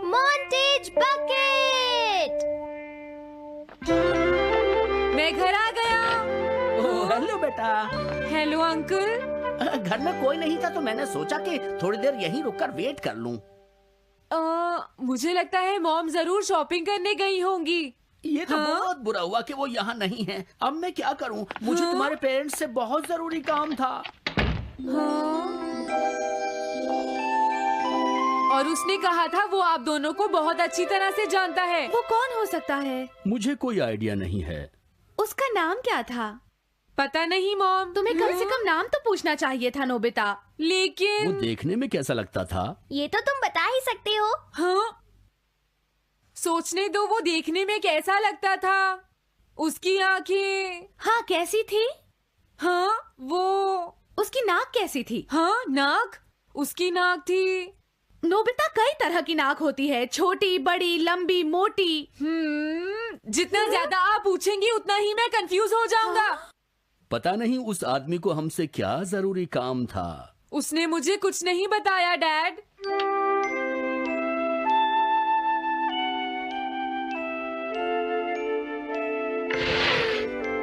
Montage bucket. मैं घर आ गया। ओह, हेलो बेटा। Hello uncle. घर में कोई नहीं था तो मैंने सोचा कि थोड़ी देर यहीं रुककर वेट कर लूं। मुझे लगता है मॉम जरूर शॉपिंग करने गई होंगी। ये तो हाँ? बहुत बुरा हुआ कि वो यहाँ नहीं है। अब मैं क्या करूं? मुझे हाँ? तुम्हारे पेरेंट्स से बहुत जरूरी काम था। हाँ? और उसने कहा था वो आप दोनों को बहुत अच्छी तरह से जानता है। वो कौन हो सकता है? मुझे कोई आइडिया नहीं है। उसका नाम क्या था? पता नहीं मॉम। तुम्हें कम से कम नाम तो पूछना चाहिए था नोबिता। वो लेकिन देखने में कैसा लगता था? ये तो तुम बता ही सकते हो। हाँ? सोचने दो, वो देखने में कैसा लगता था। उसकी आंखें। हाँ, कैसी थी? हाँ वो। उसकी नाक कैसी थी? हाँ नाक। उसकी नाक थी। नोबिता, कई तरह की नाक होती है, छोटी, बड़ी, लंबी, मोटी। जितना ज्यादा आप पूछेंगी उतना ही मैं कंफ्यूज हो जाऊंगा। पता नहीं उस आदमी को हमसे क्या जरूरी काम था। उसने मुझे कुछ नहीं बताया डैड।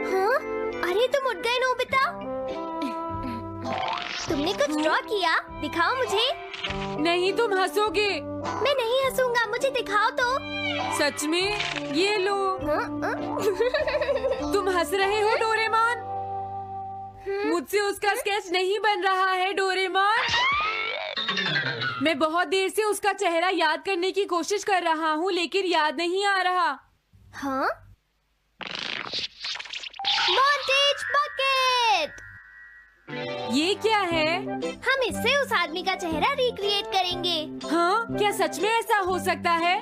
हाँ? अरे तुम उठ गए नोबिता। तुमने कुछ ड्रॉ किया? दिखाओ मुझे। नहीं, तुम हंसोगे। मैं नहीं हंसूंगा, मुझे दिखाओ तो। सच में? ये लो। तुम हंस रहे हो डोरेमोन? मुझसे उसका स्केच नहीं बन रहा है डोरेमोन। मैं बहुत देर से उसका चेहरा याद करने की कोशिश कर रहा हूँ लेकिन याद नहीं आ रहा। हाँ? Montage bucket. ये क्या है? हम इससे उस आदमी का चेहरा रिक्रिएट करेंगे। हाँ? क्या सच में ऐसा हो सकता है?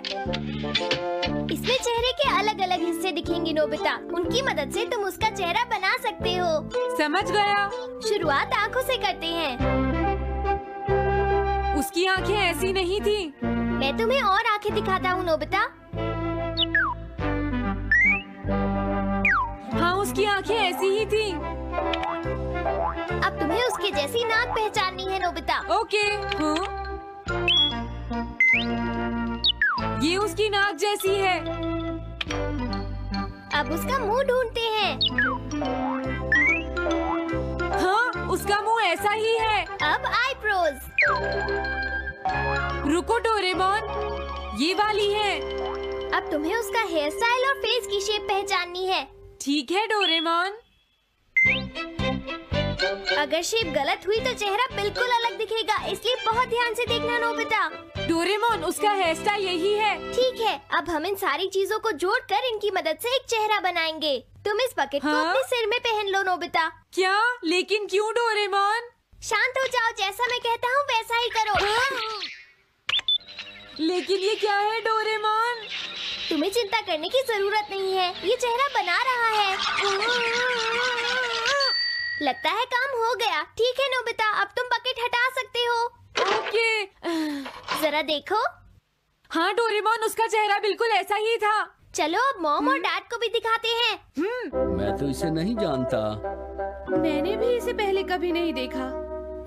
इसमें चेहरे के अलग अलग हिस्से दिखेंगे नोबिता। उनकी मदद से तुम उसका चेहरा बना सकते हो। समझ गया। शुरुआत आँखों से करते हैं। उसकी आंखें ऐसी नहीं थी। मैं तुम्हें और आंखें दिखाता हूँ नोबिता। हाँ, उसकी आंखें ऐसी ही थी। अब तुम्हें उसके जैसी नाक पहचाननी है नोबिता। ओके। हाँ? ये उसकी नाक जैसी है। अब उसका मुंह ढूंढते हैं। हाँ, उसका मुंह ऐसा ही है। अब आईब्रोज। रुको डोरेमोन, ये वाली है। अब तुम्हें उसका हेयर स्टाइल और फेस की शेप पहचाननी है। ठीक है डोरेमोन। अगर शेप गलत हुई तो चेहरा बिल्कुल अलग दिखेगा, इसलिए बहुत ध्यान से देखना नोबिता। डोरेमोन, उसका हेयर स्टाइल यही है। ठीक है, अब हम इन सारी चीजों को जोड़कर इनकी मदद से एक चेहरा बनाएंगे। तुम इस बकेट को हाँ? अपने सिर में पहन लो नोबिता। क्या? लेकिन क्यों डोरेमोन? शांत हो जाओ, जैसा मैं कहता हूँ वैसा ही करो। लेकिन ये क्या है डोरेमोन? तुम्हें चिंता करने की जरूरत नहीं है, ये चेहरा बना रहा है। लगता है काम हो गया। ठीक है नोबिता, अब तुम बकेट हटा सकते हो। ओके। जरा देखो। हाँ डोरेमोन, उसका चेहरा बिल्कुल ऐसा ही था। चलो अब मॉम और डैड को भी दिखाते हैं। मैं तो इसे नहीं जानता। मैंने भी इसे पहले कभी नहीं देखा।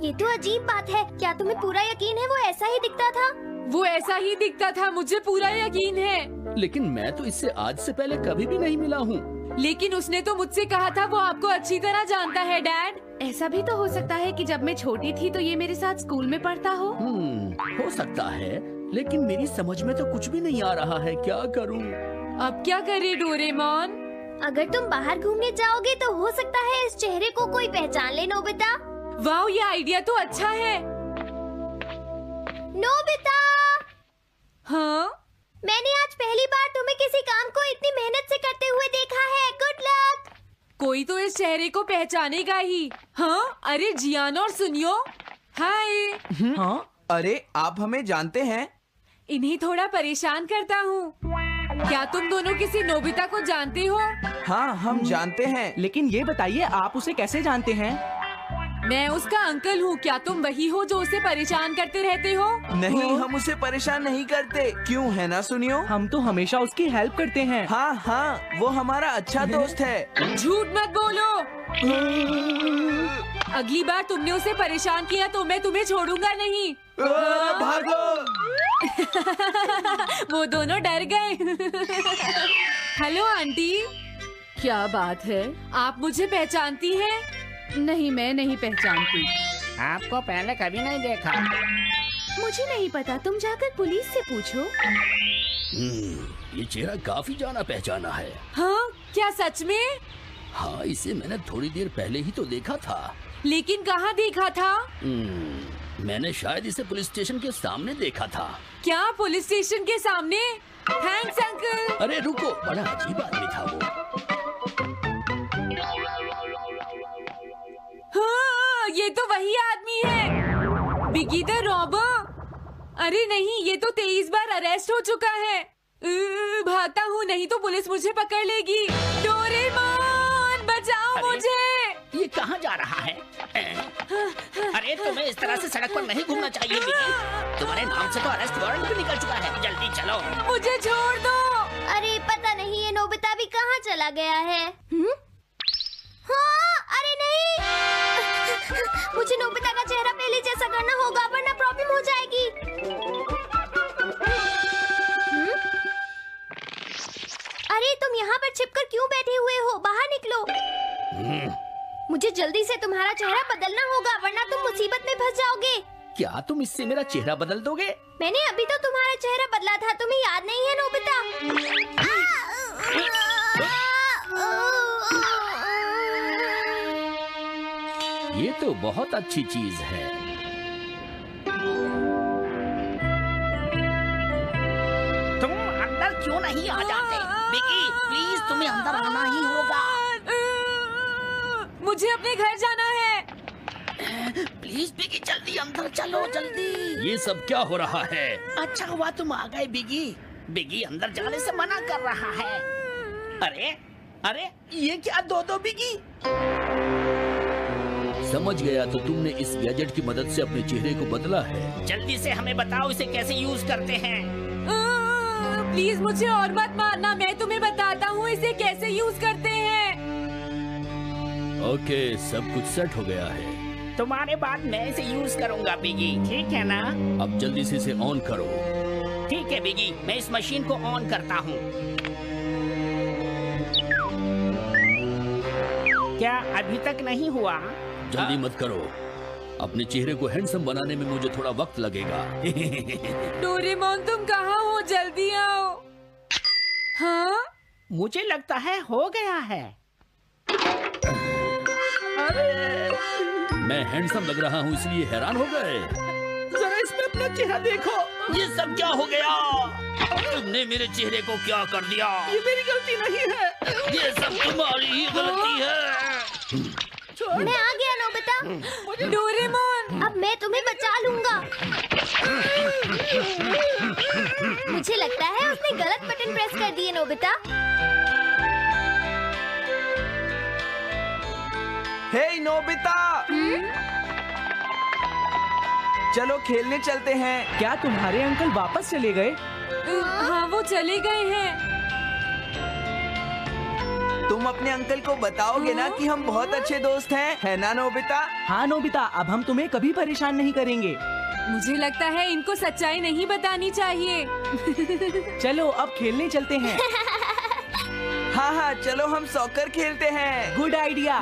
ये तो अजीब बात है। क्या तुम्हें पूरा यकीन है वो ऐसा ही दिखता था? वो ऐसा ही दिखता था, मुझे पूरा यकीन है। लेकिन मैं तो इससे आज से पहले कभी भी नहीं मिला हूँ। लेकिन उसने तो मुझसे कहा था वो आपको अच्छी तरह जानता है डैड। ऐसा भी तो हो सकता है कि जब मैं छोटी थी तो ये मेरे साथ स्कूल में पढ़ता हो। हो सकता है, लेकिन मेरी समझ में तो कुछ भी नहीं आ रहा है। क्या करूँ? अब क्या करे डोरेमोन? अगर तुम बाहर घूमने जाओगे तो हो सकता है इस चेहरे को कोई पहचान ले नोबिता। वाह, ये आइडिया तो अच्छा है। नोबिता, हाँ? मैंने आज पहली बार तुम्हें किसी काम को इतनी मेहनत से करते हुए देखा है। Good luck. कोई तो इस चेहरे को पहचानेगा ही। हाँ? अरे जियान और सुनियो, हाय। हाँ? अरे आप हमें जानते हैं? इन्हें थोड़ा परेशान करता हूँ। क्या तुम दोनों किसी नोबिता को जानते हो? हाँ, हम जानते हैं। लेकिन ये बताइए, आप उसे कैसे जानते हैं? मैं उसका अंकल हूँ। क्या तुम वही हो जो उसे परेशान करते रहते हो? नहीं, हम उसे परेशान नहीं करते। क्यों, है ना सुनियो? हम तो हमेशा उसकी हेल्प करते हैं। हाँ हाँ, वो हमारा अच्छा दोस्त है। झूठ मत बोलो। अगली बार तुमने उसे परेशान किया तो मैं तुम्हें छोड़ूंगा नहीं। भागो। वो दोनों डर गए। हेलो आंटी, क्या बात है? आप मुझे पहचानती हैं? नहीं, मैं नहीं पहचानती। आपको पहले कभी नहीं देखा। मुझे नहीं पता, तुम जाकर पुलिस से पूछो। ये चेहरा काफी जाना पहचाना है। हाँ, क्या सच में? हाँ, इसे मैंने थोड़ी देर पहले ही तो देखा था। लेकिन कहाँ देखा था? मैंने शायद इसे पुलिस स्टेशन के सामने देखा था। क्या पुलिस स्टेशन के सामने? Thanks uncle. अरे रुको, बड़ा अजीब आदमी था वो। हाँ, ये तो वही आदमी है, बिगी द रॉबर। अरे नहीं, ये तो 23 बार अरेस्ट हो चुका है। भागता हूँ, नहीं तो पुलिस मुझे पकड़ लेगी। डोरेमोन, बचाओ मुझे। ये कहाँ जा रहा है? अरे तुम्हें इस तरह से सड़क पर नहीं घूमना चाहिए बिगी। तुम्हारे नाम से तो अरेस्ट वारंट भी निकल चुका है। जल्दी चलो। मुझे छोड़ दो। अरे पता नहीं ये नोबिता भी कहाँ चला गया है। हाँ, अरे नहीं। मुझे नोबिता का चेहरा पहले जैसा करना होगा, वरना प्रॉब्लम हो जाएगी। अरे तुम यहाँ पर छिपकर क्यों बैठे हुए हो? बाहर निकलो। मुझे जल्दी से तुम्हारा चेहरा बदलना होगा, वरना तुम मुसीबत में फंस जाओगे। क्या तुम इससे मेरा चेहरा बदल दोगे? मैंने अभी तो तुम्हारा चेहरा बदला था, तुम्हें याद नहीं है नोबिता? ये तो बहुत अच्छी चीज है। तुम अंदर क्यों नहीं आ जाते? बिगी, प्लीज तुम्हें अंदर आना ही होगा। मुझे अपने घर जाना है। प्लीज बिगी, जल्दी अंदर चलो, जल्दी। ये सब क्या हो रहा है? अच्छा हुआ तुम आ गए बिगी। बिगी अंदर जाने से मना कर रहा है। अरे अरे, ये क्या दो बिगी? समझ गया, तो तुमने इस गैजेट की मदद से अपने चेहरे को बदला है। जल्दी से हमें बताओ इसे कैसे यूज करते हैं। प्लीज मुझे और मत मारना, मैं तुम्हें बताता हूँ इसे कैसे यूज करते हैं। ओके, सब कुछ सेट हो गया है। तुम्हारे बाद मैं इसे यूज करूंगा बिगी, ठीक है ना? अब जल्दी से इसे ऑन करो। ठीक है बिगी, मैं इस मशीन को ऑन करता हूँ। क्या अभी तक नहीं हुआ? जल्दी मत करो, अपने चेहरे को हैंडसम बनाने में मुझे थोड़ा वक्त लगेगा। डोरेमोन, तुम कहाँ हो? जल्दी आओ। हाँ, मुझे लगता है हो गया है। मैं हैंडसम लग रहा हूँ इसलिए हैरान हो गए। जरा इसमें अपना चेहरा देखो। ये सब क्या हो गया? तुमने मेरे चेहरे को क्या कर दिया? ये मेरी गलती नहीं है। ये सब तुम्हारी ही गलती है। मैं आ गया नोबिता। डोरेमोन, अब मैं तुम्हें बचा लूंगा। मुझे लगता है उसने गलत बटन प्रेस कर दिए नोबिता। हे नोबिता, चलो खेलने चलते हैं। क्या तुम्हारे अंकल वापस चले गए? हाँ, वो चले गए हैं। तुम अपने अंकल को बताओगे ना कि हम बहुत अच्छे दोस्त हैं, है ना नोबिता? हाँ नोबिता, अब हम तुम्हें कभी परेशान नहीं करेंगे। मुझे लगता है इनको सच्चाई नहीं बतानी चाहिए। चलो अब खेलने चलते हैं। हाँ हाँ, चलो हम सॉकर खेलते हैं। Good idea.